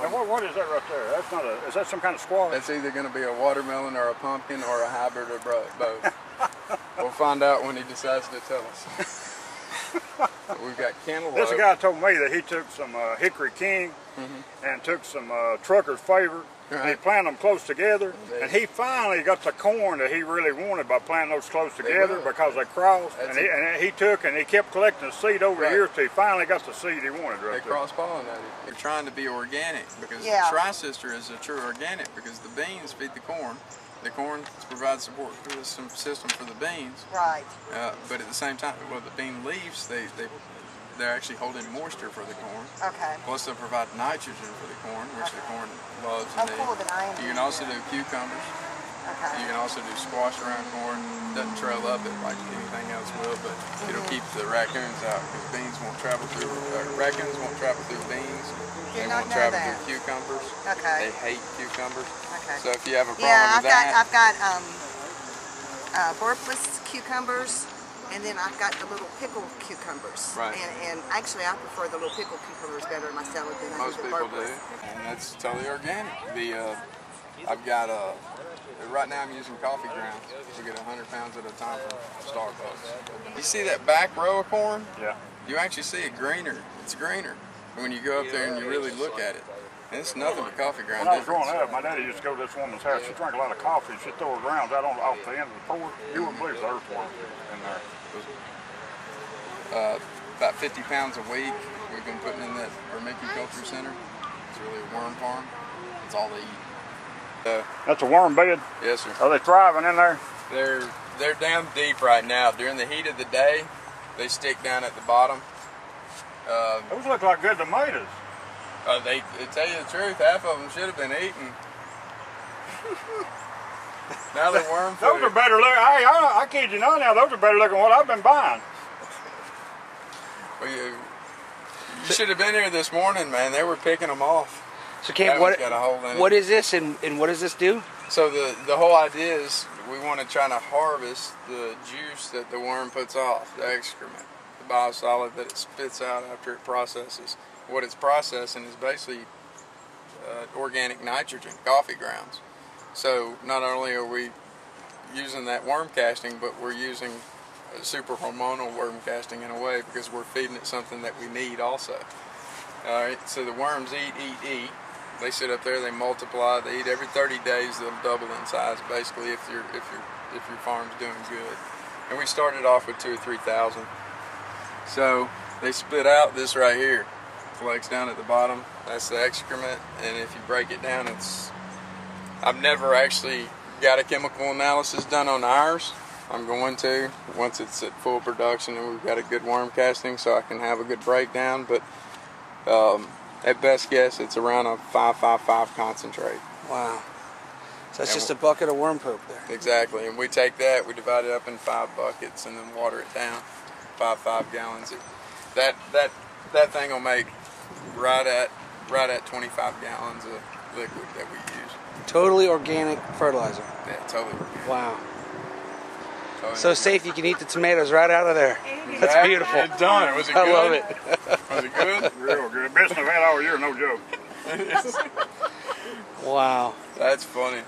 And what is that right there? That's not a, is that some kind of squash? That's either going to be a watermelon or a pumpkin or a hybrid of both. We'll find out when he decides to tell us. We've got cantaloupe. This guy told me that he took some Hickory King and took some Trucker's Favorite. Right. And he planted them close together, and he finally got the corn that he really wanted by planting those close together because they crossed. And he took and he kept collecting the seed over the years till he finally got the seed he wanted. Right, they cross-pollinated. They're trying to be organic because the Tri-Sister is a true organic because the beans feed the corn. The corn provides support for the system for the beans. Right. But at the same time, well, the bean leaves, they're actually holding moisture for the corn. Okay. Plus they provide nitrogen for the corn, which the corn loves. Cool, then I am. You can also do cucumbers. Okay. You can also do squash around corn. Doesn't trail up it like anything else will, but it'll keep the raccoons out because beans won't travel through, raccoons won't travel through beans. They won't travel through cucumbers. Okay. They hate cucumbers. Okay. So if you have a problem with that. I've got burpless cucumbers. And then I've got the little pickled cucumbers. Right. And actually I prefer the little pickled cucumbers better in my salad than I do the burpless. Most people do. And that's totally organic. I've got right now I'm using coffee grounds. We get 100 pounds at a time from Starbucks. You see that back row of corn? Yeah. You actually see it greener. It's greener when you go up there and you really look at it. And it's nothing but coffee ground. When I was growing up, my daddy used to go to this woman's house. She drank a lot of coffee. She'd throw her grounds out off the end of the porch. You wouldn't believe the earthworm in there. About 50 pounds a week we've been putting in that vermiculture center. It's really a worm farm. It's all they eat. That's a worm bed? Yes, sir. Are they thriving in there? They're down deep right now. During the heat of the day, they stick down at the bottom. Those look like good tomatoes. They tell you the truth, half of them should have been eaten. Now they're worm food. Those are better looking. I kid you not now, those are better looking than what I've been buying. Well, you should have been here this morning, man. They were picking them off. So, Cam, what is this and what does this do? So the whole idea is we want to try to harvest the juice that the worm puts off, the excrement, the biosolid that it spits out after it processes. What it's processing is basically organic nitrogen, coffee grounds. So not only are we using that worm casting, but we're using a super hormonal worm casting in a way because we're feeding it something that we need also. All right, so the worms eat. They sit up there, they multiply, they eat every 30 days. They'll double in size basically if your farm's doing good. And we started off with 2,000 or 3,000. So they spit out this right here. Collects down at the bottom. That's the excrement, and if you break it down, I've never actually got a chemical analysis done on ours. I'm going to once it's at full production and we've got a good worm casting, so I can have a good breakdown. But at best guess, it's around a 5.55 concentrate. Wow. So that's just a bucket of worm poop there. Exactly, and we take that, we divide it up in 5 buckets, and then water it down. 5 gallons. That thing will make right at 25 gallons of liquid that we use. Totally organic fertilizer. Yeah, totally organic. Wow. Totally so organic. Safe you can eat the tomatoes right out of there. That's beautiful. It's done. Was it I good? love it. Was it good? Real good. Best I've had all year, no joke. Wow. That's funny.